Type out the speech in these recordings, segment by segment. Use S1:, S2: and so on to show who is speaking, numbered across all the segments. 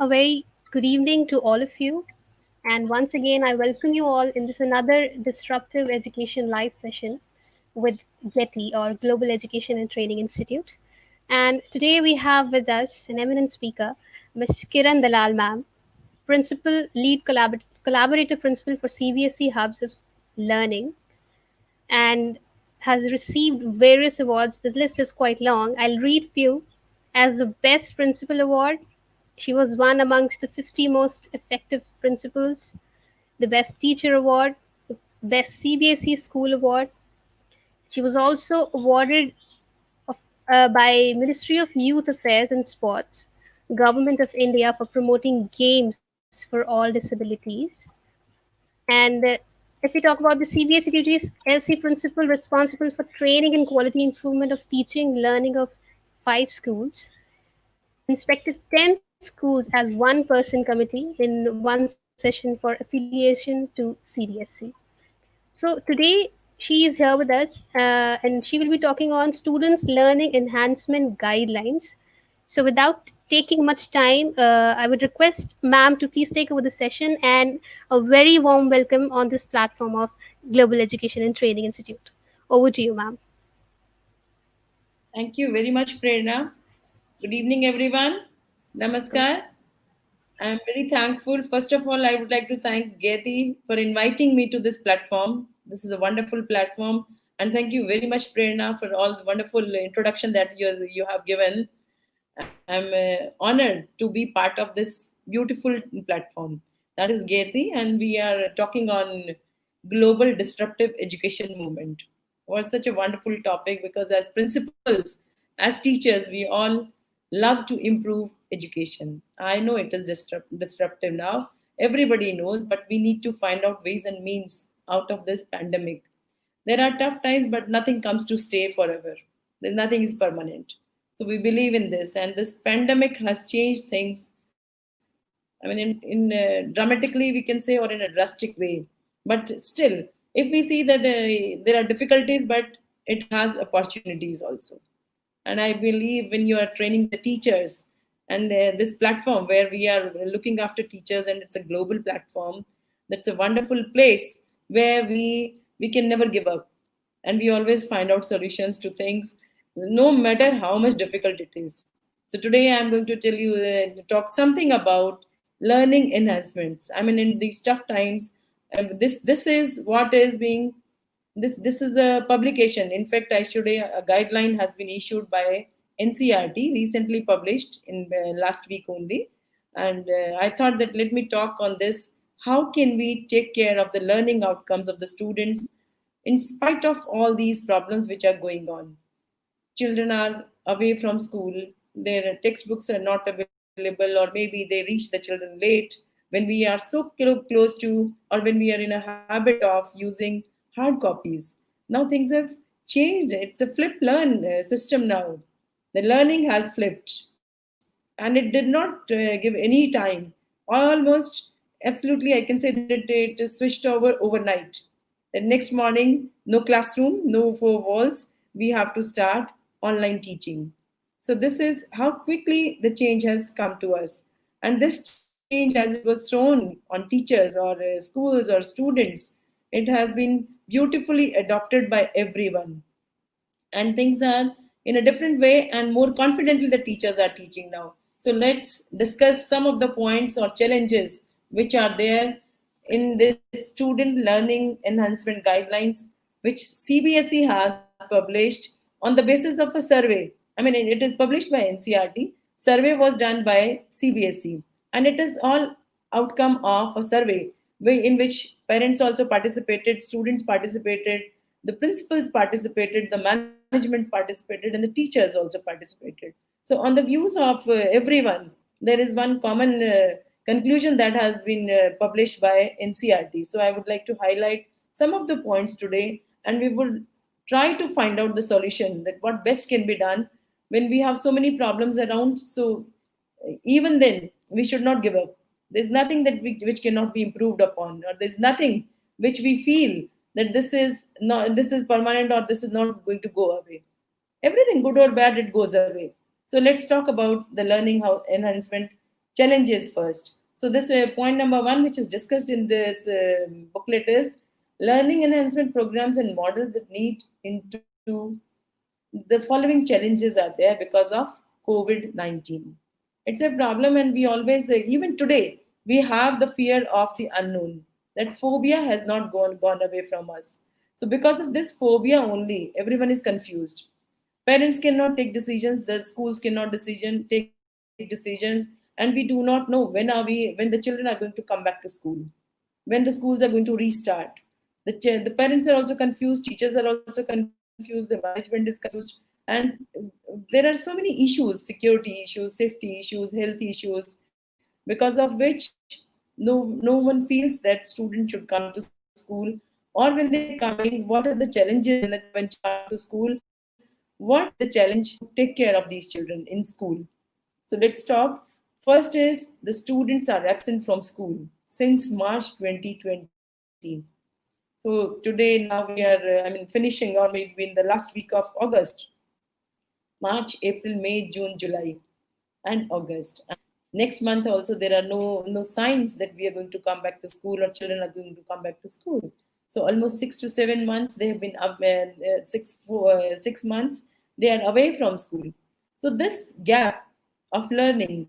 S1: A very good evening to all of you. And once again, I welcome you all in this another Disruptive Education live session with GETI or Global Education and Training Institute. And today we have with us an eminent speaker, Ms. Kiran Dalal ma'am, Principal Lead Collaborative Principal for CBSE Hubs of Learning and has received various awards. The list is quite long. I'll read few. As the Best Principal Award, she was one amongst the 50 most effective principals, the Best Teacher Award, the Best CBSE School Award. She was also awarded of, by Ministry of Youth Affairs and Sports, Government of India for promoting games for all disabilities. And if we talk about the CBSE duties, LC principal responsible for training and quality improvement of teaching, learning of 5 schools, inspected 10 schools as one person committee in one session for affiliation to CBSE. So today she is here with us and she will be talking on students' learning enhancement guidelines. So without taking much time, I would request ma'am to please take over the session and a very warm welcome on this platform of Global Education and Training Institute. Over to you, ma'am.
S2: Thank you very much, Prerna. Good evening, everyone. Namaskar. I'm very thankful. First of all, I would like to thank GETI for inviting me to this platform. This is a wonderful platform. And thank you very much, Prerna, for all the wonderful introduction that you have given. I'm honored to be part of this beautiful platform. That is GETI, and we are talking on global disruptive education movement. Was such a wonderful topic because as principals, as teachers, we all love to improve education. I know it is disruptive now. Everybody knows, but we need to find out ways and means out of this pandemic. There are tough times, but nothing comes to stay forever. Nothing is permanent. So we believe in this, and this pandemic has changed things. I mean, in dramatically we can say, or in a drastic way. But still, if we see that there are difficulties, but it has opportunities also. And I believe when you are training the teachers, and this platform where we are looking after teachers, and it's a global platform, that's a wonderful place where we can never give up, and we always find out solutions to things, no matter how much difficult it is. So today I'm going to tell you, talk something about learning enhancements. I mean, in these tough times, this is what is being, this is a publication. In fact, I should a guideline has been issued by NCRT, recently published in last week only. And I thought that let me talk on this. How can we take care of the learning outcomes of the students in spite of all these problems which are going on? Children are away from school, their textbooks are not available, or maybe they reach the children late when we are so close to, or when we are in a habit of using hard copies. Now things have changed. It's a flip learn system now. The learning has flipped, and it did not give any time. Almost absolutely, I can say that it is switched over overnight. The next morning, no classroom, no four walls. We have to start online teaching. So this is how quickly the change has come to us. And this change, as it was thrown on teachers or schools or students, it has been beautifully adopted by everyone. And things are in a different way, and more confidently the teachers are teaching now. So let's discuss some of the points or challenges which are there in this student learning enhancement guidelines, which CBSE has published on the basis of a survey. I mean, it is published by NCRT. Survey was done by CBSE, and it is all outcome of a survey in which parents also participated, students participated, the principals participated, the management participated, and the teachers also participated. So on the views of everyone, there is one common conclusion that has been published by NCRT. So I would like to highlight some of the points today, and we will try to find out the solution, that what best can be done when we have so many problems around. So even then, we should not give up. There's nothing which cannot be improved upon, or there's nothing which we feel that this is permanent, or this is not going to go away. Everything, good or bad, it goes away. So let's talk about the learning how enhancement challenges first. So this point number one, which is discussed in this booklet, is learning enhancement programs and models that need into the following challenges are there because of COVID-19. It's a problem, and we always, even today, we have the fear of the unknown. That phobia has not gone away from us. So, because of this phobia only, everyone is confused. Parents cannot take decisions, the schools cannot take decisions, and we do not know when the children are going to come back to school, when the schools are going to restart. The parents are also confused, teachers are also confused, the management is confused, and there are so many issues, security issues, safety issues, health issues, because of which no one feels that students should come to school, or when they're coming, what are the challenges when the when child comes to school, what is the challenge to take care of these children in school. So let's talk. First is the students are absent from school since March 2020. So today now we are, finishing, or maybe in the last week of August, March, April, May, June, July, and August. And next month also there are no signs that we are going to come back to school or children are going to come back to school. So almost 6 to 7 months they have been up, 6 months they are away from school. So this gap of learning,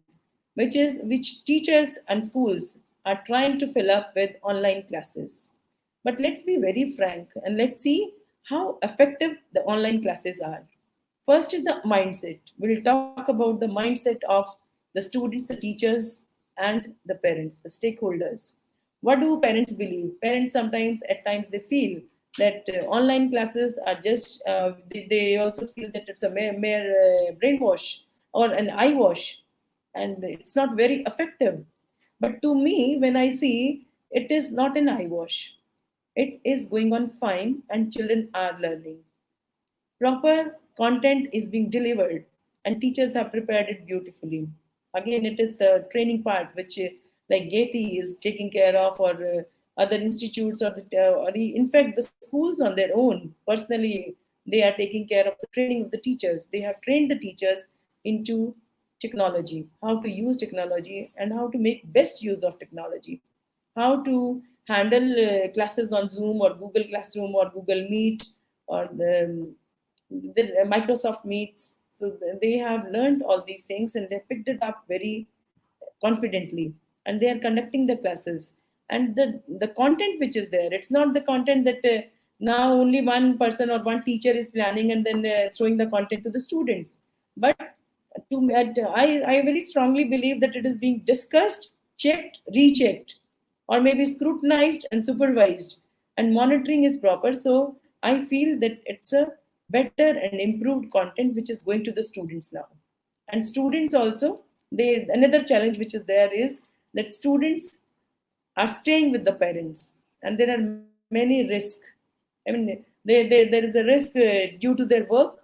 S2: which teachers and schools are trying to fill up with online classes. But let's be very frank and let's see how effective the online classes are. First is the mindset. We'll talk about the mindset of the students, the teachers, and the parents, the stakeholders. What do parents believe? Parents sometimes, at times, they feel that online classes are just, they also feel that it's a mere brainwash or an eye wash, and it's not very effective. But to me, when I see, it is not an eye wash. It is going on fine, and children are learning. Proper content is being delivered, and teachers have prepared it beautifully. Again, it is the training part which, like GETI, is taking care of, or other institutes, in fact, the schools on their own, personally, they are taking care of the training of the teachers. They have trained the teachers into technology, how to use technology, and how to make best use of technology, how to handle classes on Zoom or Google Classroom or Google Meet or the Microsoft Meets. So they have learned all these things and they picked it up very confidently, and they are conducting the classes. And the content which is there, it's not the content that now only one person or one teacher is planning and then showing the content to the students. But I very strongly believe that it is being discussed, checked, rechecked, or maybe scrutinized and supervised, and monitoring is proper. So I feel that it's a better and improved content which is going to the students now. And students also, they, another challenge which is there is that students are staying with the parents, and there are many risks. I mean, there is a risk due to their work.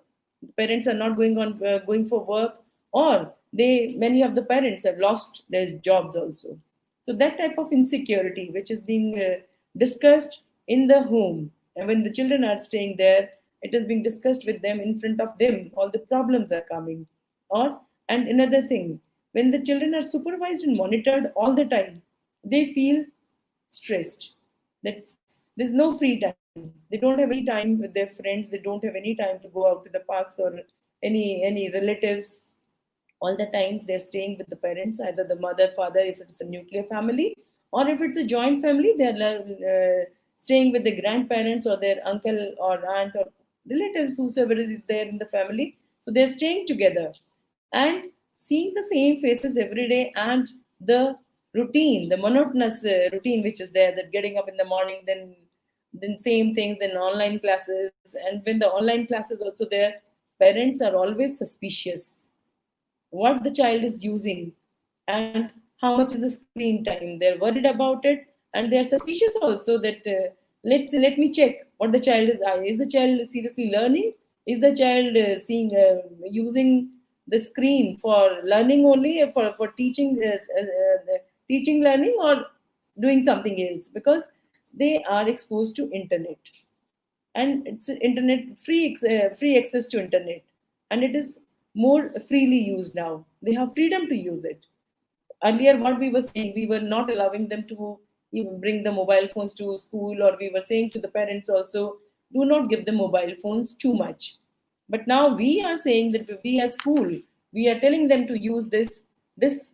S2: Parents are not going for work, or many of the parents have lost their jobs also. So that type of insecurity which is being discussed in the home, and when the children are staying there, it is being discussed with them, in front of them all the problems are coming. Or, and another thing, when the children are supervised and monitored all the time, they feel stressed, that there's no free time. They don't have any time with their friends. They don't have any time to go out to the parks or any relatives. All the times they're staying with the parents, either the mother, father, if it's a nuclear family, or if it's a joint family, they're staying with the grandparents or their uncle or aunt or relatives, whosoever is there in the family. So they're staying together and seeing the same faces every day, and the routine, the monotonous routine which is there, that getting up in the morning, then same things, then online classes. And when the online classes also there, parents are always suspicious what the child is using and how much is the screen time. They're worried about it, and they're suspicious also that let me check what the child is the child seriously learning, is the child seeing using the screen for learning only, for teaching, teaching learning, or doing something else, because they are exposed to internet, and it's internet free access to internet, and it is more freely used now. They have freedom to use it. Earlier what we were saying, we were not allowing them to even bring the mobile phones to school, or we were saying to the parents also, do not give the mobile phones too much. But now we are saying that we as school, we are telling them to use this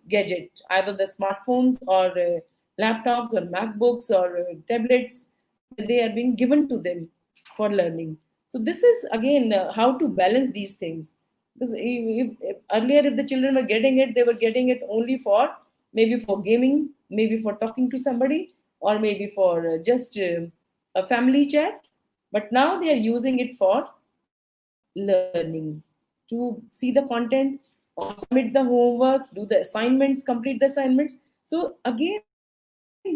S2: gadget, either the smartphones or laptops or macbooks or tablets, that they are being given to them for learning. So this is again how to balance these things. Because if earlier, if the children were getting it, they were getting it only for, maybe for gaming, maybe for talking to somebody, or maybe for just a family chat. But now they are using it for learning, to see the content, or submit the homework, do the assignments, complete the assignments. So again,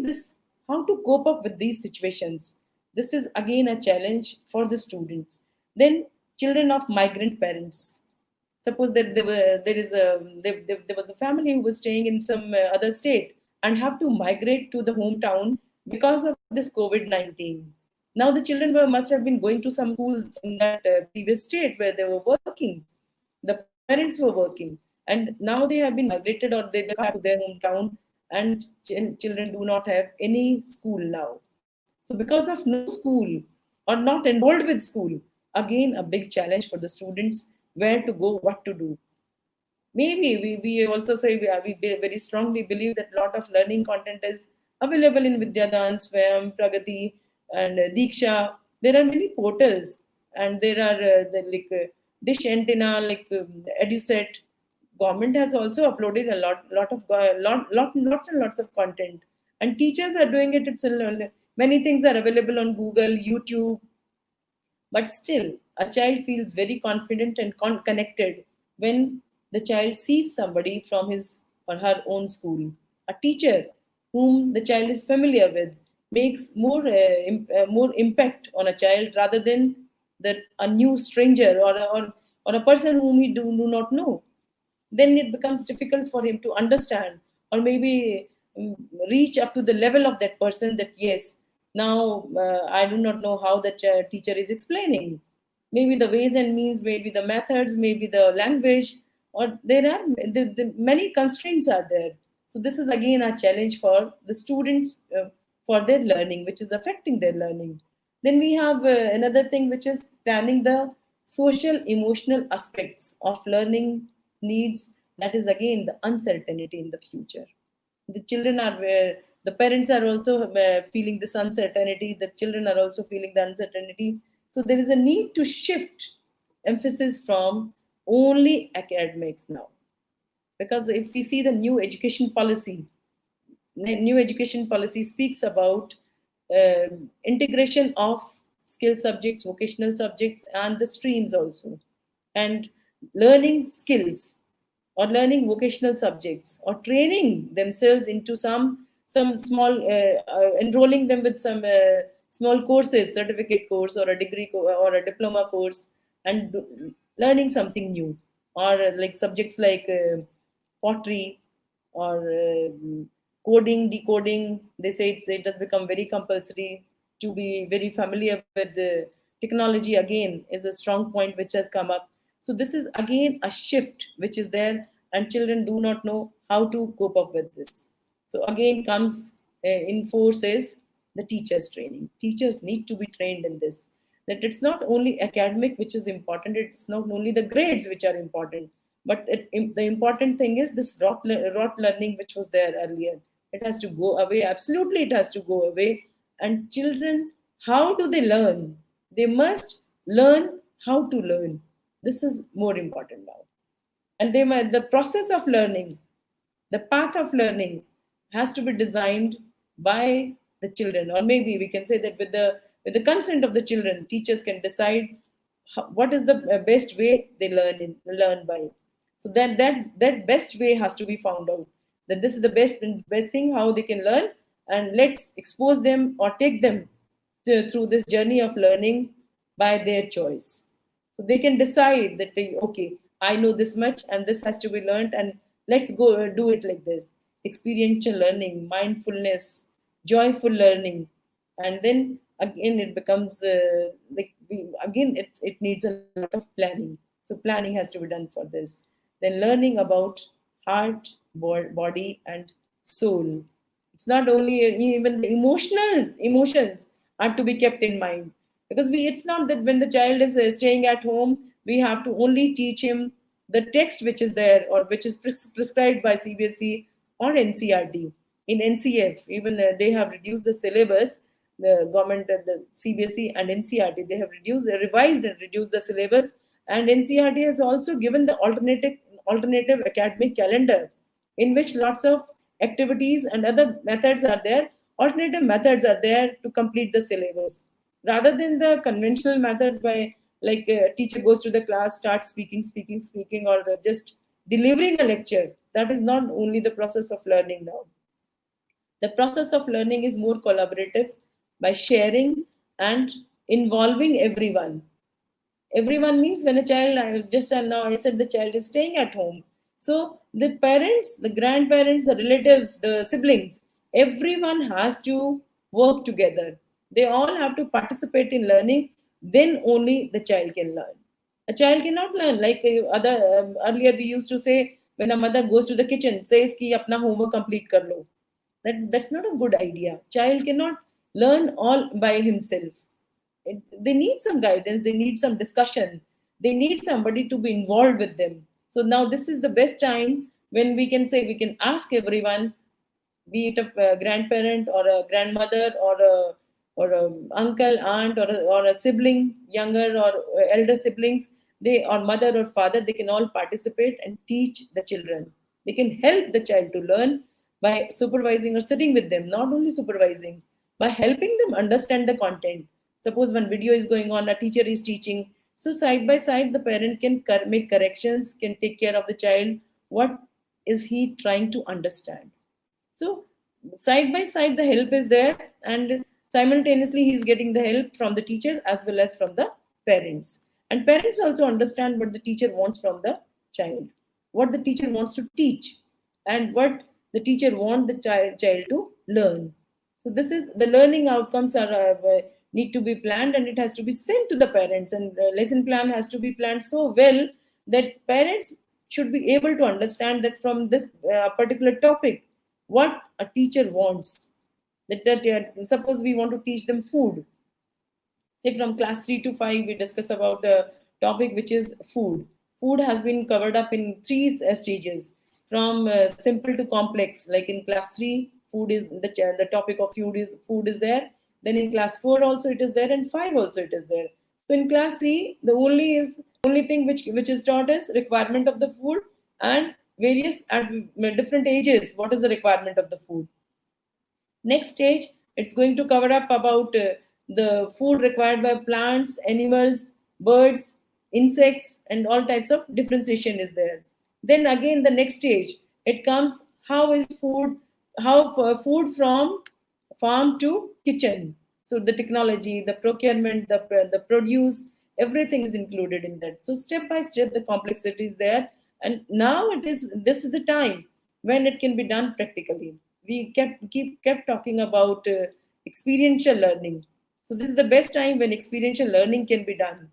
S2: this, how to cope up with these situations, this is again a challenge for the students. Then children of migrant parents. Suppose that there was a family who was staying in some other state and have to migrate to the hometown because of this COVID-19. Now the children must have been going to some school in that previous state where they were working. The parents were working, and now they have been migrated, or they come back to their hometown, and children do not have any school now. So because of no school, or not enrolled with school, again a big challenge for the students, where to go, what to do. Maybe we also say we very strongly believe that a lot of learning content is available in Vidyadan, Swayam, Pragati, and Diksha. There are many portals, and there are Dish Antenna, EduSet. Government has also uploaded a lot of lots and lots of content, and teachers are doing it. Many things are available on Google, YouTube, but still, a child feels very confident and connected when the child sees somebody from his or her own school. A teacher whom the child is familiar with makes more impact on a child, rather than that a new stranger, or a person whom we do not know. Then it becomes difficult for him to understand, or maybe reach up to the level of that person, that yes, now I do not know how the teacher is explaining. Maybe the ways and means, maybe the methods, maybe the language, or there are many constraints are there. So this is again a challenge for the students, for their learning, which is affecting their learning. Then we have another thing, which is planning the social emotional aspects of learning needs. That is again the uncertainty in the future. The children are the parents are also feeling this uncertainty. The children are also feeling the uncertainty. So there is a need to shift emphasis from only academics now, because if we see the new education policy speaks about integration of skill subjects, vocational subjects, and the streams also, and learning skills, or learning vocational subjects, or training themselves into some small enrolling them with some small courses, certificate course, or a or a diploma course, and learning something new, or like subjects like pottery, or coding, decoding. They say it has become very compulsory to be very familiar with the technology. Again, is a strong point which has come up. So this is again a shift which is there, and children do not know how to cope up with this. So again comes in force is the teachers training. Teachers need to be trained in this. That it's not only academic which is important. It's not only the grades which are important, but the important thing is this rote learning which was there earlier. It has to go away. Absolutely, it has to go away. And children, how do they learn? They must learn how to learn. This is more important now. And the process of learning, the path of learning, has to be designed by the children, or maybe we can say that with the consent of the children, teachers can decide what is the best way they learn by. So that best way has to be found out, that this is the best thing how they can learn, and let's expose them or take them through this journey of learning by their choice. So they can decide that okay, I know this much and this has to be learned, and let's go do it like this. Experiential learning, mindfulness, joyful learning. And then again it becomes again it needs a lot of planning. So planning has to be done for this. Then learning about art, body and soul. It's not only, even the emotional emotions are to be kept in mind, because we it's not that when the child is staying at home, we have to only teach him the text which is there, or which is prescribed by CBSE or NCRT. In NCF, even they have reduced the syllabus. The government, the CBSE and NCRT, they have revised and reduced the syllabus. And NCRT has also given the alternative academic calendar, in which lots of activities and other methods are there, alternative methods are there to complete the syllabus, rather than the conventional methods, by like a teacher goes to the class, starts speaking, or just delivering a lecture. That is not only the process of learning now. The process of learning is more collaborative, by sharing and involving everyone. Everyone means when a child, I just now I said the child is staying at home. So the parents, the grandparents, the relatives, the siblings, everyone has to work together. They all have to participate in learning. Then only the child can learn. A child cannot learn like other earlier we used to say, when a mother goes to the kitchen, says ki apna homework complete kar lo. That's not a good idea. Child cannot learn all by himself. They need some guidance, they need some discussion, they need somebody to be involved with them. So now this is the best time when we can say, we can ask everyone, be it a grandparent or a grandmother or a uncle, aunt, or a sibling, younger or elder siblings, they or mother or father, they can all participate and teach the children. They can help the child to learn by supervising or sitting with them, not only supervising, by helping them understand the content. Suppose one video is going on, a teacher is teaching, so side by side the parent can make corrections, can take care of the child. What is he trying to understand? So side by side, the help is there, and simultaneously, he is getting the help from the teacher as well as from the parents. And parents also understand what the teacher wants from the child, what the teacher wants to teach, and what the teacher wants the child to learn. So this is the learning outcomes are need to be planned, and it has to be sent to the parents. And the lesson plan has to be planned so well that parents should be able to understand that from this particular topic, what a teacher wants. Suppose we want to teach them food. Say from class 3 to 5, we discuss about a topic which is food. Food has been covered up in three stages, from simple to complex. Like in class 3, food is the topic of food is there. Then in class 4 also it is there, and 5 also it is there. So in class 3, the only thing which is taught is requirement of the food, and various at different ages, what is the requirement of the food. Next stage, it's going to cover up about the food required by plants, animals, birds, insects, and all types of differentiation is there. Then again, the next stage, it comes how is food, how food from farm to kitchen. So the technology, the procurement, the produce, everything is included in that. So step by step, the complexity is there, and now this is the time when it can be done practically. We kept talking about experiential learning. So this is the best time when experiential learning can be done,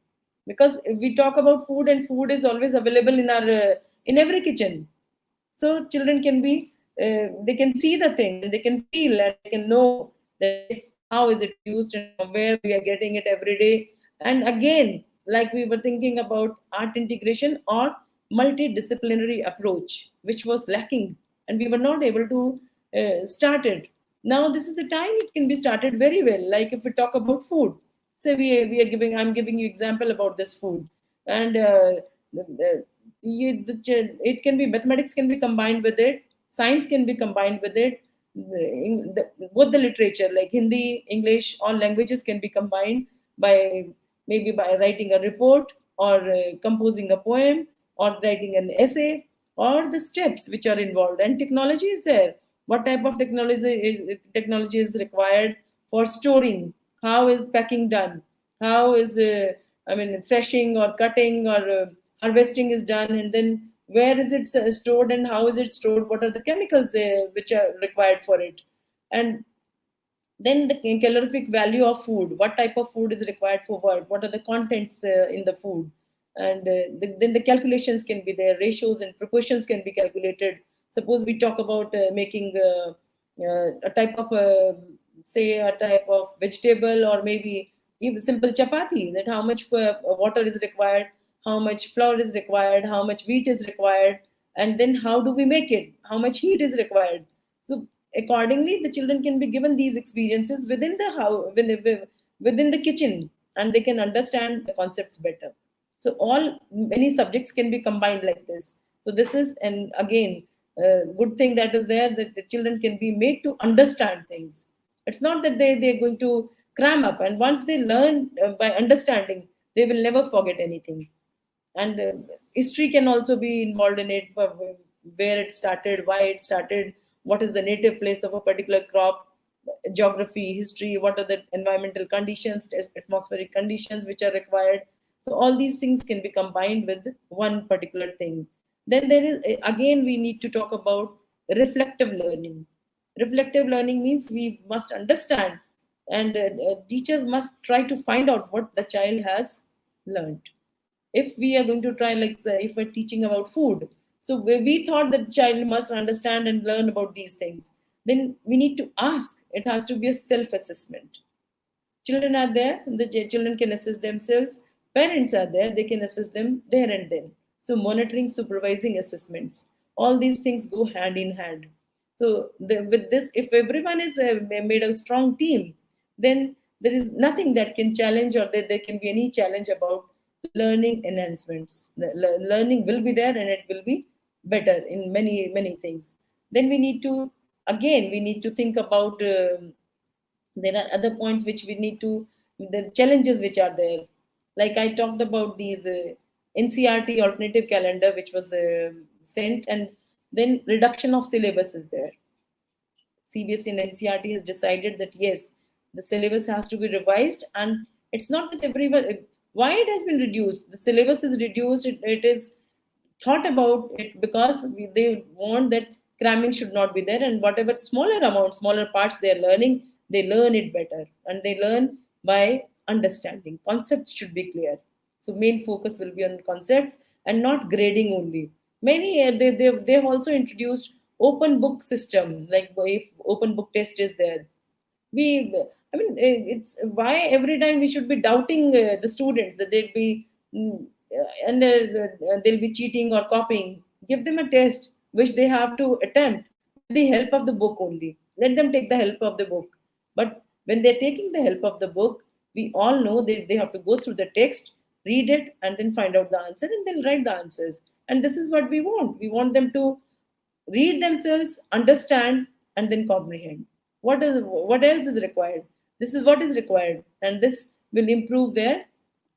S2: because if we talk about food, and food is always available in every kitchen. So children can be they can see the thing, and they can feel, and they can know that yes, how is it used and from where we are getting it every day. And again, like we were thinking about art integration or multidisciplinary approach, which was lacking, and we were not able to start it. Now this is the time it can be started very well. Like if we talk about food, say we are giving I'm giving you example about this food. And it can be, mathematics can be combined with it, science can be combined with it, both the literature like Hindi, English, all languages can be combined by maybe by writing a report, or composing a poem, or writing an essay, or the steps which are involved. And technology is there. What type of technology is required for storing? How is packing done? How is threshing or cutting or harvesting is done? And then where is it stored, and how is it stored? What are the chemicals which are required for it? And then the calorific value of food, what type of food is required for what are the contents in the food? And then the calculations can be there, ratios and proportions can be calculated. Suppose we talk about making a type of say a type of vegetable, or maybe even simple chapati, that how much water is required, how much flour is required, how much wheat is required, and then how do we make it, how much heat is required. So accordingly the children can be given these experiences within the house, within the kitchen, and they can understand the concepts better. So all many subjects can be combined like this. So this is, and again, a good thing that is there, that the children can be made to understand things. It's not that they're going to cram up, and once they learn by understanding, they will never forget anything. And history can also be involved in it, where it started, why it started, what is the native place of a particular crop, geography, history, what are the environmental conditions, atmospheric conditions which are required. So all these things can be combined with one particular thing. Then there is, again, we need to talk about reflective learning. Reflective learning means we must understand, and teachers must try to find out what the child has learned. If we are going to try, like say, if we're teaching about food, so we thought that the child must understand and learn about these things, then we need to ask. It has to be a self assessment. Children are there, the children can assess themselves. Parents are there, they can assess them there and then. So monitoring, supervising, assessments, all these things go hand in hand. So with this, if everyone is made a strong team, then there is nothing that can challenge, or there can be any challenge about learning enhancements. The learning will be there, and it will be better in many things. Then we need to, again, we need to think about there are other points which we need to, the challenges which are there. Like I talked about these ncrt alternative calendar which was sent, and then reduction of syllabus is there. CBSE and NCRT has decided that yes, the syllabus has to be revised, and it's not that everyone. Why it has been reduced? The syllabus is reduced. It is thought about it because they want that cramming should not be there, and whatever smaller amount, smaller parts they are learning, they learn it better, and they learn by understanding. Concepts should be clear. So main focus will be on concepts and not grading only. Many they've also introduced open book system, like if open book test is there, we I mean it's why every time we should be doubting the students that they'll be and they'll be cheating or copying. Give them a test which they have to attempt with the help of the book only. Let them take the help of the book. But when they're taking the help of the book, we all know they have to go through the text, read it, and then find out the answer, and then write the answers. And this is what we want. We want them to read themselves, understand, and then comprehend. What else is required? This is what is required, and this will improve their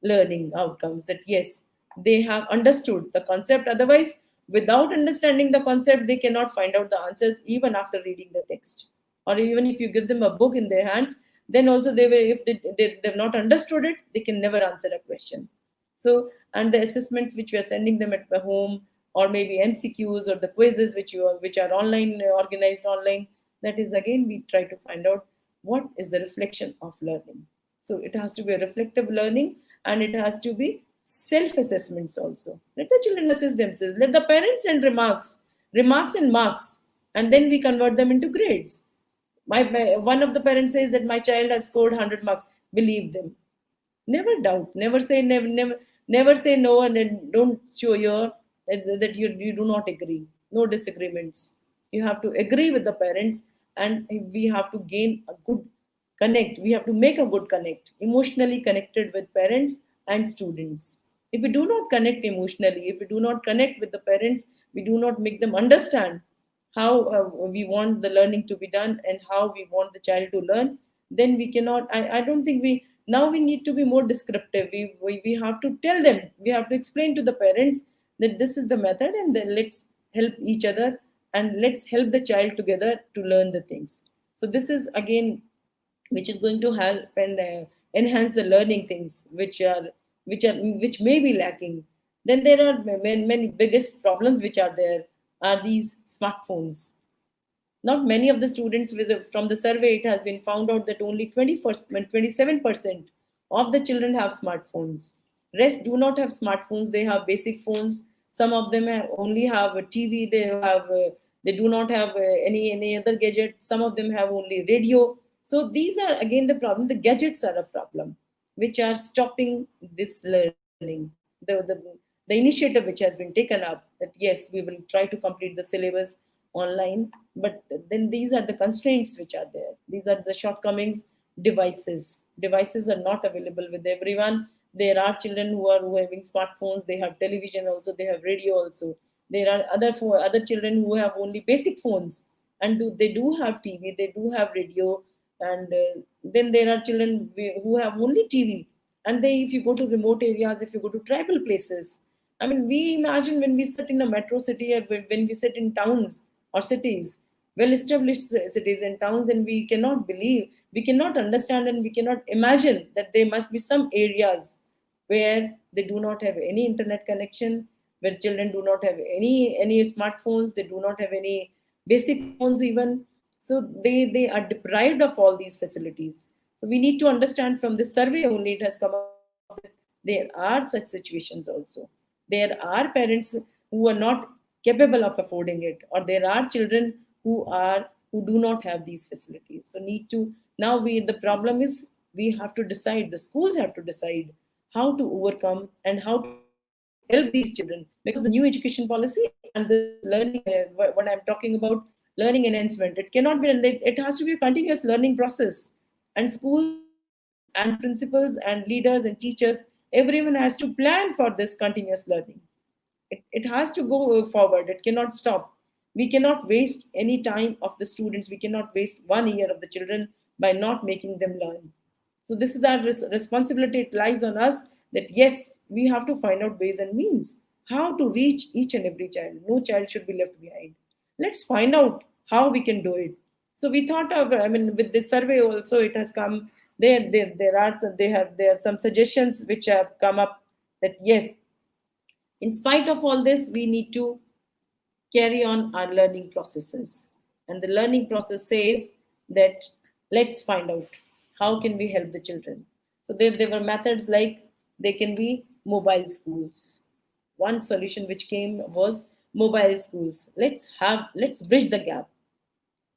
S2: learning outcomes. That yes, they have understood the concept. Otherwise, without understanding the concept, they cannot find out the answers even after reading the text. Or even if you give them a book in their hands, then also they will, if they've not understood it, they can never answer a question. So, and the assessments which we are sending them at the home, or maybe MCQs or the quizzes which are online, organized online, that is again we try to find out what is the reflection of learning. So it has to be a reflective learning, and it has to be self assessments also. Let the children assess themselves. Let the parents send remarks and marks, and then we convert them into grades. My one of the parents says that my child has scored 100 marks. Believe them. Never doubt. Never say no, and then don't show your that you do not agree. No disagreements. You have to agree with the parents, and we have to gain a good connect. We have to make a good connect, emotionally connected with parents and students. If we do not connect emotionally, if we do not connect with the parents, we do not make them understand how we want the learning to be done and how we want the child to learn, then we cannot. I don't think we, now we need to be more descriptive. We have to tell them, we have to explain to the parents that this is the method, and then let's help each other, and let's help the child together to learn the things. So this is again which is going to help and enhance the learning things which may be lacking. Then there are many biggest problems which are there are these smartphones. Not many of the students from the survey, it has been found out that only 27% of the children have smartphones. Rest do not have smartphones, they have basic phones. Some of them only have a TV, they have They do not have any other gadget. Some of them have only radio. So these are again the problem. The gadgets are a problem which are stopping this learning. The initiative which has been taken up, that yes, we will try to complete the syllabus online, but then these are the constraints which are there. These are the shortcomings. Devices are not available with everyone. There are children who are having smartphones, they have television also, they have radio also. There are other children who have only basic phones, and they do have TV, they do have radio. And then there are children who have only TV. And they, if you go to remote areas, if you go to tribal places, I mean, we imagine when we sit in a metro city, or when we sit in towns or cities, well established cities and towns, and we cannot believe, we cannot understand, and we cannot imagine that there must be some areas where they do not have any internet connection, where children do not have any smartphones, they do not have any basic phones even. So they are deprived of all these facilities. So we need to understand, from this survey only it has come up that there are such situations also. There are parents who are not capable of affording it, or there are children who do not have these facilities. So need to, now we, the problem is, we have to decide, the schools have to decide how to overcome and how to help these children. Because the new education policy and this learning, what I'm talking about, learning enhancement, it cannot be, it has to be a continuous learning process. And schools and principals and leaders and teachers, everyone has to plan for this continuous learning. It has to go forward, it cannot stop. We cannot waste any time of the students, we cannot waste 1 year of the children by not making them learn. So this is our responsibility, it lies on us, that yes, we have to find out ways and means how to reach each and every child. No child should be left behind. Let's find out how we can do it. So we thought of, I mean, with this survey also, it has come, there are some, there are some suggestions which have come up, that yes, in spite of all this, we need to carry on our learning processes. And the learning process says that let's find out how can we help the children. So there were methods like, they can be mobile schools. One solution which came was mobile schools. Let's bridge the gap.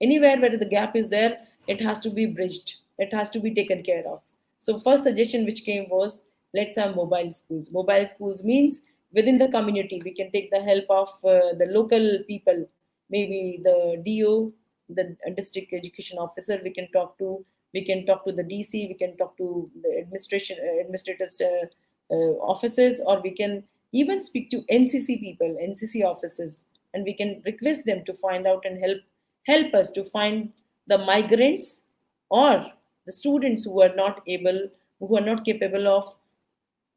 S2: Anywhere where the gap is there, it has to be bridged, it has to be taken care of. So first suggestion which came was, let's have mobile schools. Mobile schools means, within the community we can take the help of the local people, maybe the do, the district education officer, we can talk to the dc, we can talk to the administrative offices, or we can even speak to ncc people, ncc offices, and we can request them to find out and help us to find the migrants, or the students who are not capable of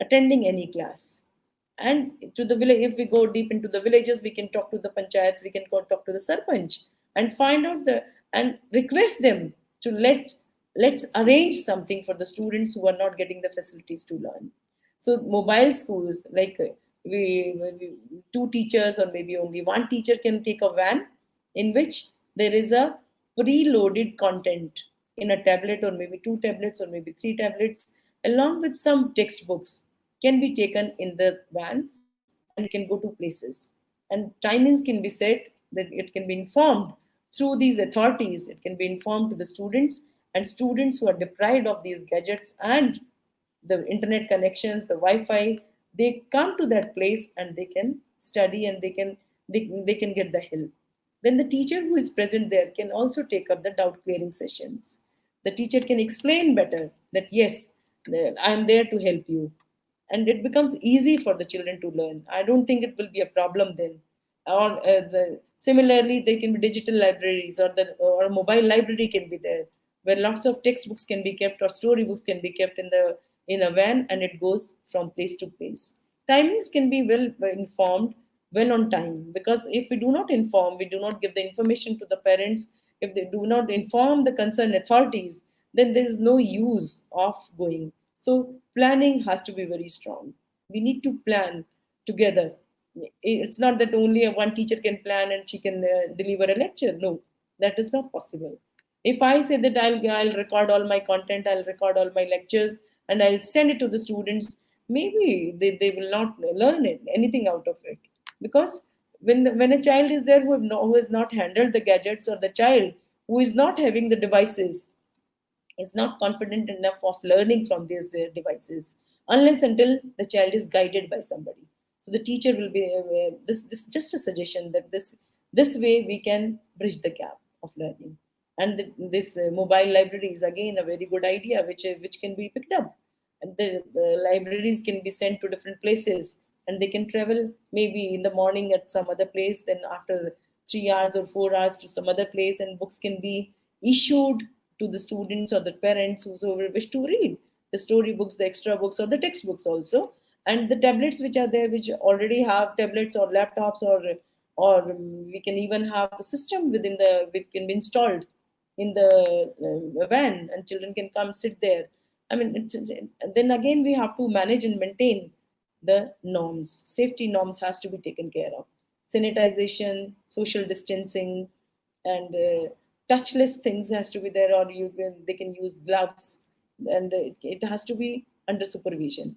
S2: attending any class. And to the village, if we go deep into the villages, we can talk to the panchayats, we can go talk to the sarpanch, and find out the, and request them to let's arrange something for the students who are not getting the facilities to learn. So mobile schools, like we two teachers or maybe only one teacher can take a van, in which there is a preloaded content in a tablet, or maybe two tablets, or maybe three tablets, along with some textbooks, can be taken in the van, and we can go to places. And timings can be set, that it can be informed through these authorities, it can be informed to the students, and students who are deprived of these gadgets and the internet connections, the wi-fi, they come to that place and they can study, and they can get the help. Then the teacher who is present there can also take up the doubt clearing sessions. The teacher can explain better that yes, I am there to help you, and it becomes easy for the children to learn. I don't think it will be a problem then. Or similarly, there can be digital libraries, or a mobile library can be there, where lots of textbooks can be kept, or storybooks can be kept in a van, and it goes from place to place. Timings can be well informed, well on time, because if we do not inform, we do not give the information to the parents, if they do not inform the concerned authorities, then there is no use of going. So planning has to be very strong. We need to plan together. It's not that only one teacher can plan and she can deliver a lecture. No, that is not possible. If I say that I'll record all my content, I'll record all my lectures, and I'll send it to the students, maybe they will not learn anything out of it, because when a child is there who has not handled the gadgets, or the child who is not having the devices is not confident enough of learning from these devices, unless until the child is guided by somebody. So the teacher will be this just a suggestion that this way we can bridge the gap of learning. And this mobile library is again a very good idea, which can be picked up. And the libraries can be sent to different places, and they can travel maybe in the morning at some other place, then after 3 hours or 4 hours to some other place, and books can be issued to the students or the parents whosoever wish to read the story books, the extra books, or the textbooks also. And the tablets which are there, which already have tablets or laptops, or we can even have the system within the which can be installed in the van, and children can come sit there. I mean, then again we have to manage and maintain the norms. Safety norms has to be taken care of. Sanitization, social distancing, and touchless things has to be there, or they can use gloves, and it has to be under supervision.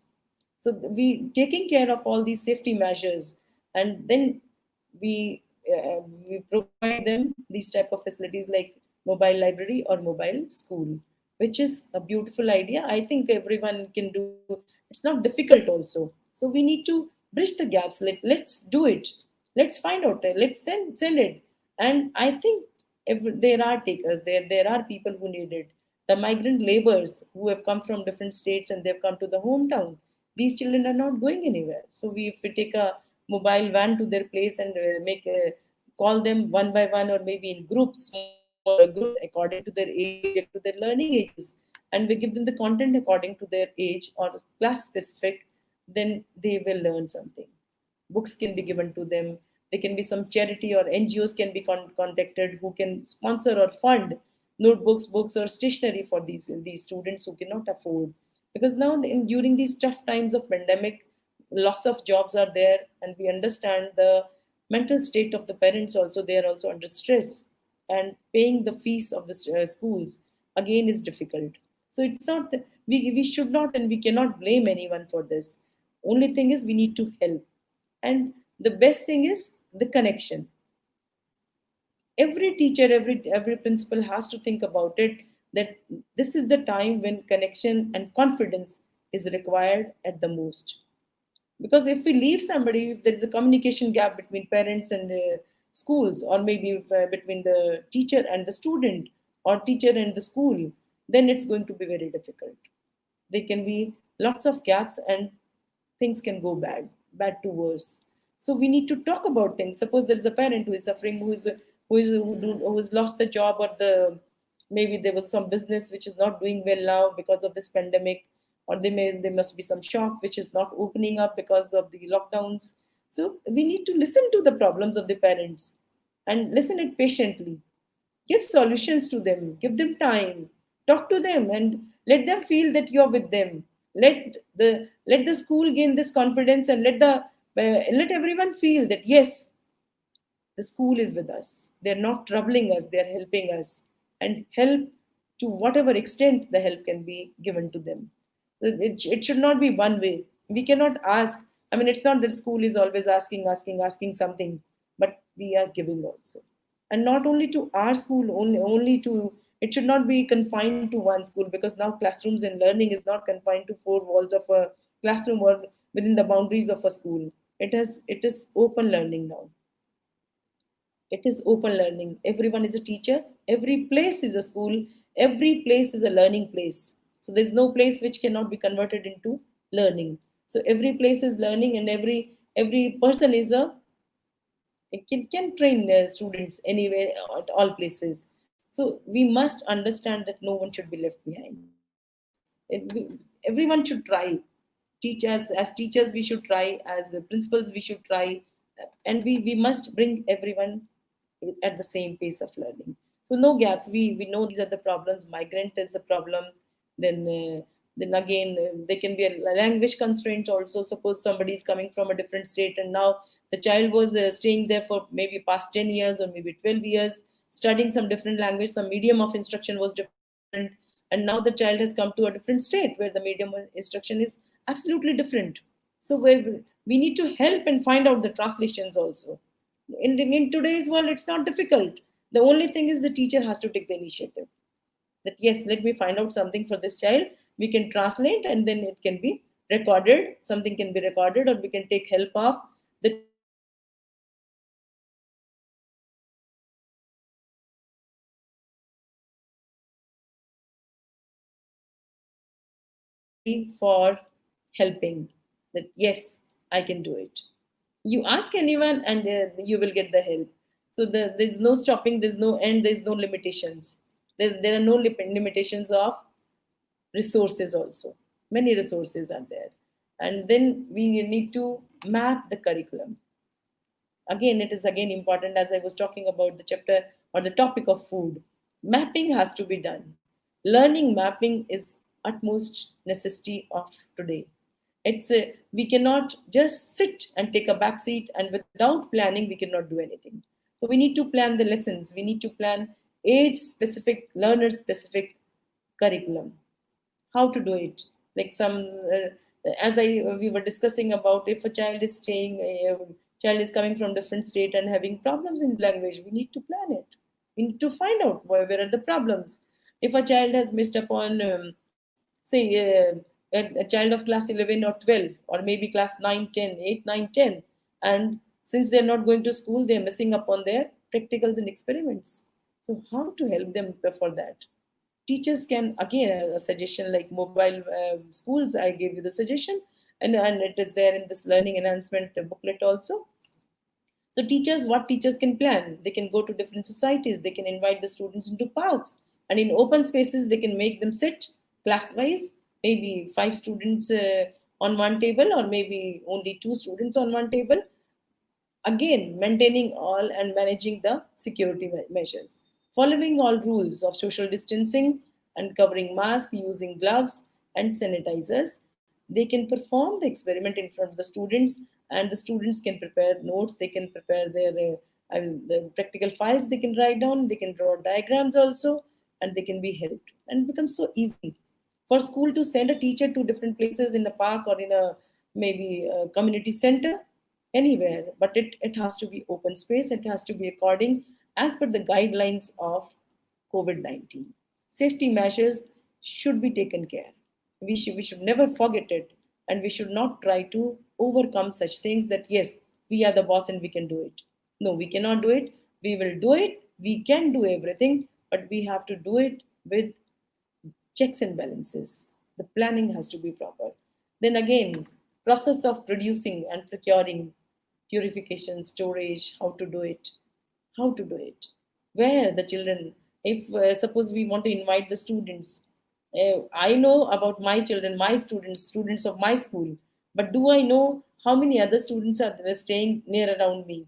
S2: So we taking care of all these safety measures, and then we we provide them these type of facilities like mobile library or mobile school, which is a beautiful idea. I think everyone can do. It's not difficult also. So we need to bridge the gaps. Let's do it. Let's find out. Let's send it. And I think there are takers. There are people who need it. The migrant laborers who have come from different states and they've come to the hometown. These children are not going anywhere. So if we take a mobile van to their place and call them one by one, or maybe in groups, small groups, according to their age, according to their learning ages, and we give them the content according to their age or class specific, then they will learn something. Books can be given to them. There can be some charity or NGOs can be contacted who can sponsor or fund notebooks, books, or stationery for these students who cannot afford. Because now during these tough times of pandemic, loss of jobs are there, and we understand the mental state of the parents also. They are also under stress, and paying the fees of the schools again is difficult. So it's not that we should not and we cannot blame anyone for this. Only thing is we need to help. And the best thing is the connection. Every teacher, every principal has to think about it, that this is the time when connection and confidence is required at the most. Because if we leave somebody, if there is a communication gap between parents and schools, or maybe if, between the teacher and the student, or teacher and the school, then it's going to be very difficult. There can be lots of gaps, and things can go bad to worse. So we need to talk about things. Suppose there is a parent who is suffering, who has lost the job, or maybe there was some business which is not doing well now because of this pandemic, or there must be some shop which is not opening up because of the lockdowns. So we need to listen to the problems of the parents and listen it patiently. Give solutions to them, give them time, talk to them, and let them feel that you're with them. Let the school gain this confidence, and let everyone feel that yes, the school is with us. They're not troubling us, they're helping us, and help to whatever extent the help can be given to them. It should not be one way. We cannot ask. I mean, it's not that school is always asking something, but we are giving also. And not only to our school, only to, it should not be confined to one school, because now classrooms and learning is not confined to four walls of a classroom or within the boundaries of a school. It is open learning now. It is open learning. Everyone is a teacher. Every place is a school. Every place is a learning place. So there's no place which cannot be converted into learning. So every place is learning, and every person is a, it can train students anywhere at all places. So we must understand that no one should be left behind. Everyone should try. Teachers, as teachers, we should try. As principals, we should try. And we must bring everyone at the same pace of learning. So no gaps. We know these are the problems. Migrant is a problem. Then again, there can be a language constraint also. Suppose somebody is coming from a different state, and now the child was staying there for maybe past 10 years or maybe 12 years, studying some different language, some medium of instruction was different, and now the child has come to a different state where the medium of instruction is absolutely different. So we need to help and find out the translations also. In today's world, it's not difficult. The only thing is the teacher has to take the initiative, that yes, let me find out something for this child. We can translate, and then it can be recorded, something can be recorded, or we can take help of the teacher to translate it into English, and then we can use it as a as a ready for helping, that yes, I can do it. You ask anyone, and you will get the help. So there's no stopping, there's no end, there's no limitations. There are no limitations of resources also. Many resources are there. And then we need to map the curriculum. Again, it is again important, as I was talking about the chapter or the topic of food. Mapping has to be done. Learning mapping is utmost necessity of today. We cannot just sit and take a back seat, and without planning we cannot do anything. So we need to plan the lessons, we need to plan age specific, learner specific curriculum. How to do it, like some as I we were discussing about, if a child is staying a child is coming from different state and having problems in language, we need to plan it. We need to find out where are the problems. If a child has missed upon say a child of class 11 or 12, or maybe class 9, 10, 8, 9, 10, and since they're not going to school, they're missing upon their practicals and experiments. So how to help them for that? Teachers can, again, a suggestion like mobile schools, I gave you the suggestion, and it is there in this learning enhancement booklet also. So teachers, what teachers can plan, they can go to different societies, they can invite the students into parks, and in open spaces they can make them sit class wise, maybe five students on one table, or maybe only two students on one table, again maintaining all and managing the security measures, following all rules of social distancing and covering masks, using gloves and sanitizers. They can perform the experiment in front of the students, and the students can prepare notes, they can prepare their the practical files, they can write down, they can draw diagrams also, and they can be helped, and it becomes so easy for school to send a teacher to different places in a park or in a maybe a community center, anywhere, but it has to be open space, it has to be according as per the guidelines of COVID-19. Safety measures should be taken care. We should never forget it, and we should not try to overcome such things that yes, we are the boss and we can do it. No, we cannot do it. We will do it. We can do everything, but we have to do it with checks and balances. The planning has to be proper. Then again, process of producing and procuring, purification, storage, how to do it, how to do it, where the children, if suppose we want to invite the students, I know about my children, my students, students of my school, but do I know how many other students are there staying near around me,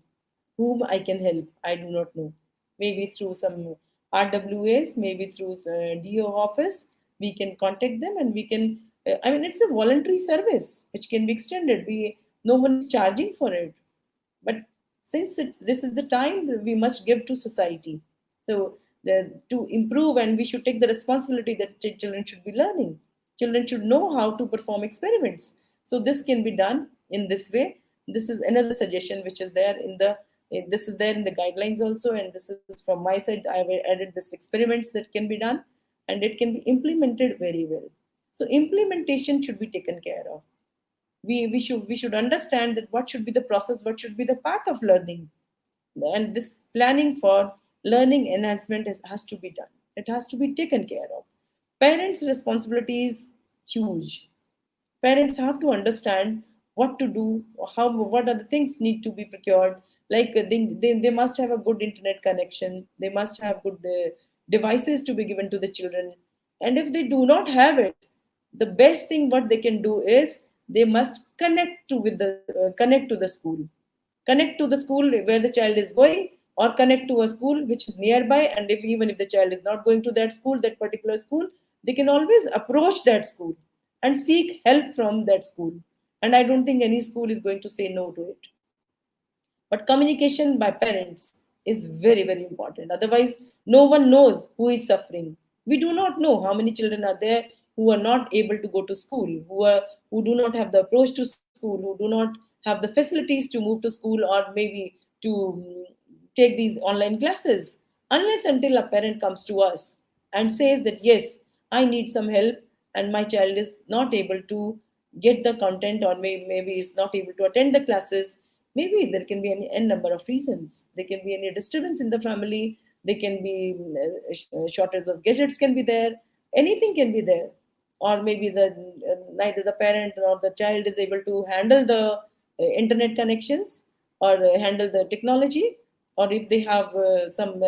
S2: whom I can help? I do not know. Maybe through some RWAs, maybe through DO office, we can contact them, and we can. I mean, it's a voluntary service which can be extended. No one is charging for it, but since this is the time that we must give to society, so to improve, and we should take the responsibility that children should be learning, children should know how to perform experiments. So this can be done in this way. This is another suggestion which is there in the this is there in the guidelines also, and this is from my side, I have added this experiments that can be done, and it can be implemented very well. So implementation should be taken care of. We should understand that what should be the process, what should be the path of learning, and this planning for learning enhancement has to be done, it has to be taken care of. Parents responsibility is huge. Parents have to understand what to do, how, what are the things need to be procured, like they must have a good internet connection, they must have good devices to be given to the children, and if they do not have it, the best thing what they can do is they must connect to the school, connect to the school where the child is going, or connect to a school which is nearby, and if even if the child is not going to that school, that particular school, they can always approach that school and seek help from that school, and I don't think any school is going to say no to it. But communication by parents is very, very important. Otherwise, no one knows who is suffering. We do not know how many children are there who are not able to go to school, who do not have the approach to school, who do not have the facilities to move to school, or maybe to take these online classes, unless until a parent comes to us and says that yes, I need some help and my child is not able to get the content, or maybe is not able to attend the classes. Maybe there can be any n number of reasons. There can be any disturbance in the family. There can be shortage of gadgets can be there. Anything can be there, or maybe the neither the parent nor the child is able to handle the internet connections, or handle the technology, or if they have some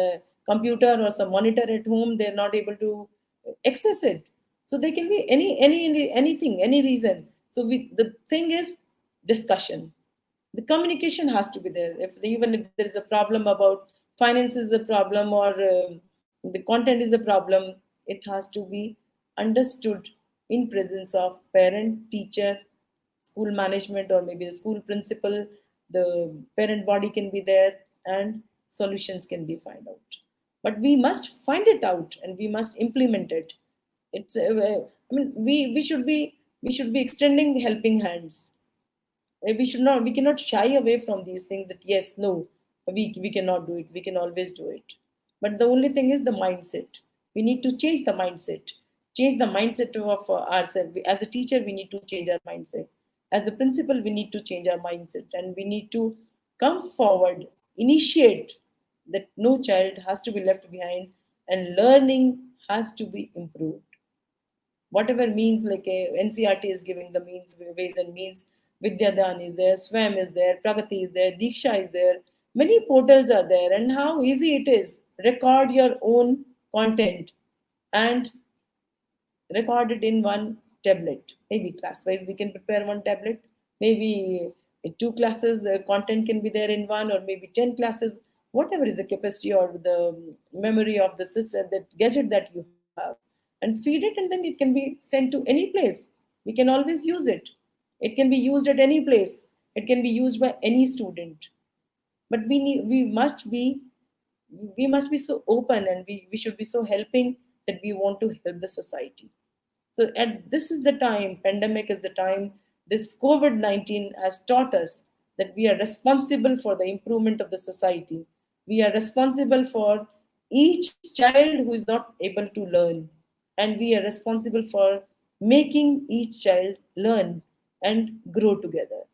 S2: computer or some monitor at home, they're not able to access it. So there can be anything, any reason. So the thing is discussion. The communication has to be there. If even if there is a problem about finance is a problem, or the content is a problem, it has to be understood in presence of parent, teacher, school management, or maybe the school principal. The parent body can be there, and solutions can be found out. But we must find it out and we must implement it. It's I mean, we should be extending helping hands. We cannot shy away from these things, that yes, no, we cannot do it, we can always do it. But the only thing is the mindset. We need to change the mindset of ourselves. As a teacher, we need to change our mindset. As a principal, we need to change our mindset, and we need to come forward, initiate that no child has to be left behind, and learning has to be improved. Whatever means, like NCRT is giving the means, ways and means. Vidyadan is there, Swam is there, Pragati is there, Diksha is there. Many portals are there, and how easy it is. Record your own content and record it in one tablet. Maybe class wise, we can prepare one tablet. Maybe two classes, the content can be there in one, or maybe 10 classes, whatever is the capacity or the memory of the system, that gadget that you have, and feed it, and then it can be sent to any place. We can always use it. It can be used at any place. It can be used by any student. But we must be so open, and we should be so helping, that we want to help the society. So at this is the time, pandemic is the time. This COVID-19 has taught us that we are responsible for the improvement of the society. We are responsible for each child who is not able to learn, and we are responsible for making each child learn and grow together.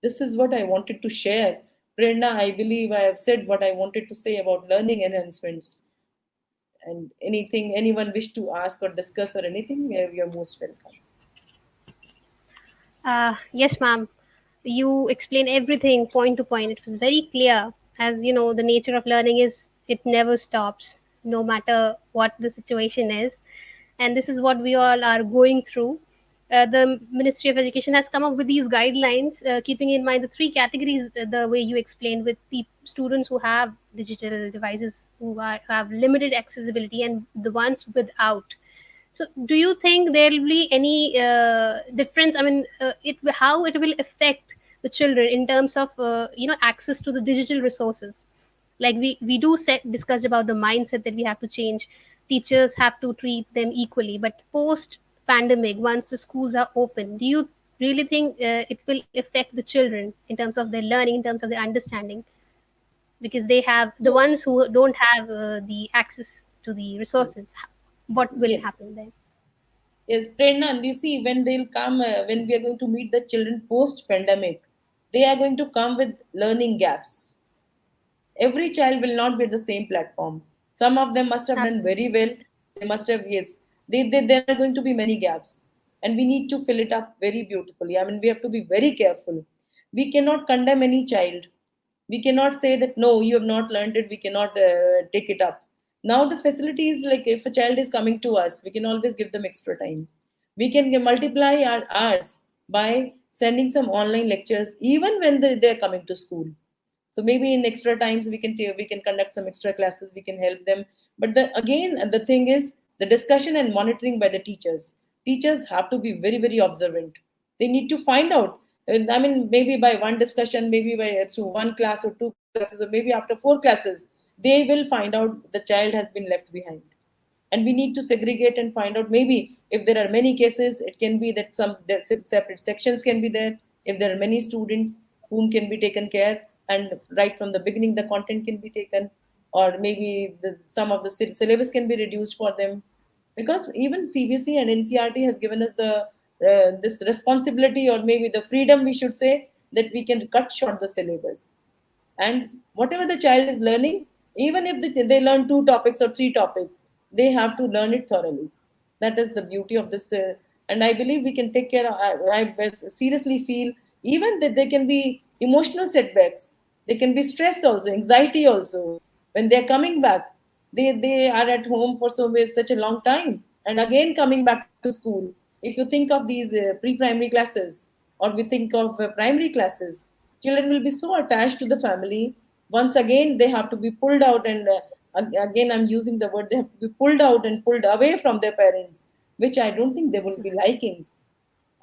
S2: This is what I wanted to share. Prerna, I believe I have said what I wanted to say about learning enhancements. And anything anyone wish to ask or discuss or anything, you're most welcome.
S1: Yes, ma'am. You explained everything point to point. It was very clear. As you know, the nature of learning is it never stops, no matter what the situation is. And this is what we all are going through. The Ministry of Education has come up with these guidelines, keeping in mind the three categories, the way you explained, with students who have digital devices, who have limited accessibility, and the ones without. So, do you think there will be any difference? I mean, how it will affect the children in terms of access to the digital resources? Like we do discuss about the mindset that we have to change. Teachers have to treat them equally, but post pandemic, once the schools are open, do you really think it will affect the children in terms of their learning, in terms of their understanding? Because they have the
S2: So,
S1: ones who don't have the access to the resources. What will
S2: yes,
S1: happen then?
S2: yes, Prerna, and you see, when they'll come, when we are going to meet the children post pandemic, they are going to come with learning gaps. Every child will not be at the same platform. Some of them must have done very
S1: Absolutely.
S2: well. They must have, yes. There are going to be many gaps. And we need to fill it up very beautifully. I mean, we have to be very careful. We cannot condemn any child. We cannot say that, no, you have not learned it, we cannot take it up. Now, the facility is like, if a child is coming to us, we can always give them extra time. We can multiply our hours by sending some online lectures, even when they're coming to school. So maybe in extra times we can conduct some extra classes, we can help them. But again, the thing is the discussion and monitoring by the teachers. Teachers have to be very, very observant. They need to find out. I mean, maybe by one discussion, maybe by through one class or two classes, or maybe after four classes, they will find out the child has been left behind. And we need to segregate and find out, maybe if there are many cases, it can be that some that separate sections can be there. If there are many students, whom can be taken care, and right from the beginning the content can be taken, or maybe some of the syllabus can be reduced for them, because even CBC and NCRT has given us the this responsibility, or maybe the freedom, we should say, that we can cut short the syllabus. And whatever the child is learning, even if they learn two topics or three topics, they have to learn it thoroughly. That is the beauty of this, and I believe we can take care of, seriously feel even that there can be emotional setbacks, there can be stress also, anxiety also, when they're coming back. They are at home for such a long time, and again coming back to school. If you think of these pre-primary classes, or we think of primary classes, children will be so attached to the family. Once again they have to be pulled out, and again I'm using the word, they have to be pulled out and pulled away from their parents, which I don't think they will be liking.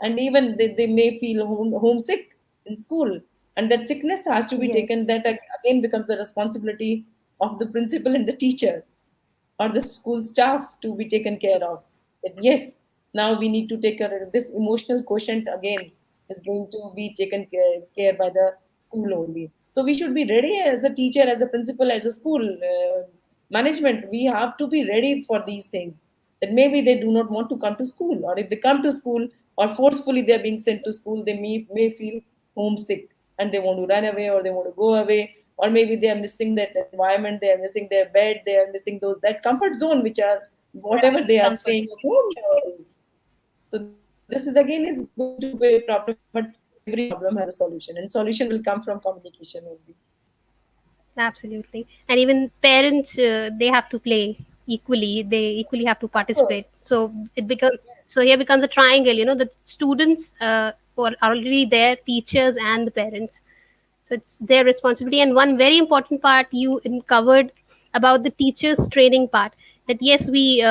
S2: And even they may feel homesick in school, and that sickness has to be
S1: Yes,
S2: taken. That again becomes the responsibility of the principal and the teacher, or the school staff, to be taken care of. That yes, now we need to take care of this emotional quotient again, is going to be taken care by the school only. So we should be ready as a teacher, as a principal, as a school management. We have to be ready for these things. That maybe they do not want to come to school, or if they come to school, or forcefully they are being sent to school, they may feel homesick, and they want to run away, or they want to go away, or maybe they are missing that environment, they are missing their bed, they are missing those, that comfort zone, which are whatever
S1: right.
S2: they are
S1: Comfort.
S2: staying at home nowadays. So this is again is going to be a problem, but every problem has a solution, and solution will come from communication only.
S1: Absolutely. And even parents, they have to play equally. They equally have to
S2: Of
S1: participate.
S2: course.
S1: So it becomes, so here becomes a triangle. The students who are already there, teachers and the parents. So it's their responsibility. And one very important part you covered about the teachers training part, that yes, we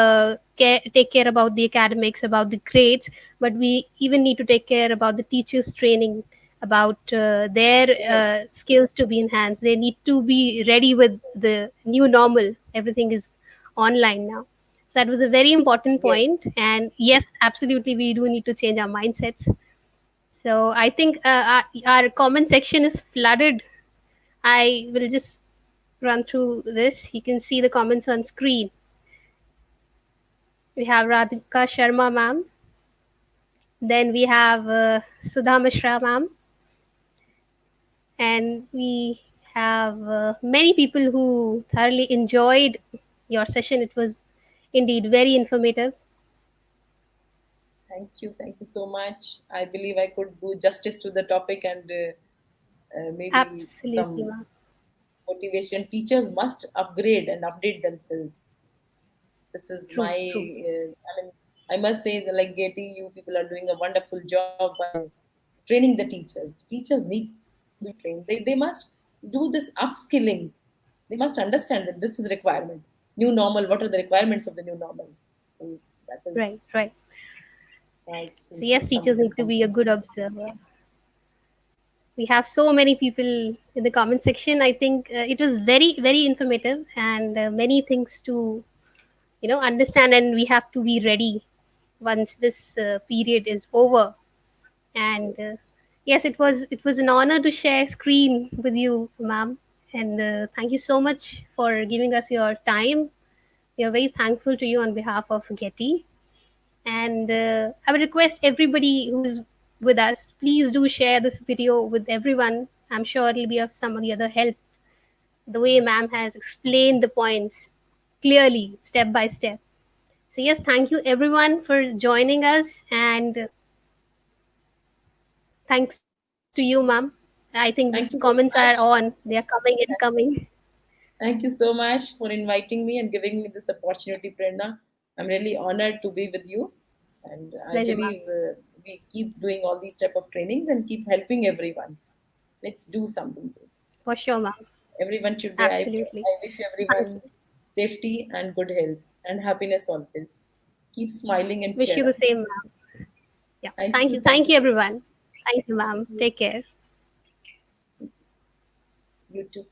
S1: take care about the academics, about the grades, but we even need to take care about the teachers training, about their
S2: Yes.
S1: skills to be enhanced. They need to be ready with the new normal. Everything is online now. So that was a very important
S2: Yes.
S1: point. And yes, absolutely, we do need to change our mindsets. So I think our comment section is flooded. I will just run through this. You can see the comments on screen. We have Radhika Sharma ma'am. Then we have Sudha Mishra ma'am. And we have many people who thoroughly enjoyed your session. It was indeed very informative.
S2: Thank you so much. I believe I could do justice to the topic, and maybe
S1: Absolutely,
S2: some
S1: ma'am.
S2: motivation. Teachers must upgrade and update themselves. This is my,
S1: True, true.
S2: I mean, I must say that, like Getty, you people are doing a wonderful job by training the teachers. Teachers need to be trained. They must do this upskilling. They must understand that this is requirement. New normal, what are the requirements of the new normal? So that is,
S1: Right, right.
S2: I
S1: So
S2: can say
S1: yes, teachers
S2: something
S1: need to
S2: from
S1: be a
S2: my
S1: good
S2: side.
S1: observer. We have so many people in the comment section. I think it was very, very informative, and many things to understand, and we have to be ready once this period is over. And
S2: Yes.
S1: yes, it was an honor to share screen with you, ma'am. And thank you so much for giving us your time. We are very thankful to you on behalf of Getty. And I would request everybody who's with us, please do share this video with everyone. I'm sure it'll be of some or the other help. The way ma'am has explained the points clearly, step by step. So yes, thank you everyone for joining us, and thanks to you, ma'am. I think these comments
S2: Thank you
S1: are
S2: very
S1: on.
S2: much.
S1: They are coming and coming.
S2: Thank you so much for inviting me and giving me this opportunity, Prerna. I'm really honored to be with you. And I
S1: Pleasure, ma'am.
S2: believe we keep doing all these type of trainings and keep helping everyone. Let's do something.
S1: For sure, ma'am.
S2: Everyone should be,
S1: Absolutely.
S2: I wish
S1: Thank
S2: everyone
S1: you.
S2: safety and good health and happiness always. Keep smiling and
S1: Wish you
S2: cheer
S1: the
S2: up.
S1: same, ma'am. Yeah.
S2: Thank
S1: Thank
S2: you.
S1: you.
S2: Thank
S1: Thank
S2: you
S1: you,
S2: so much.
S1: everyone. Thank you,
S2: Thank
S1: ma'am.
S2: you.
S1: Take care.
S2: You too.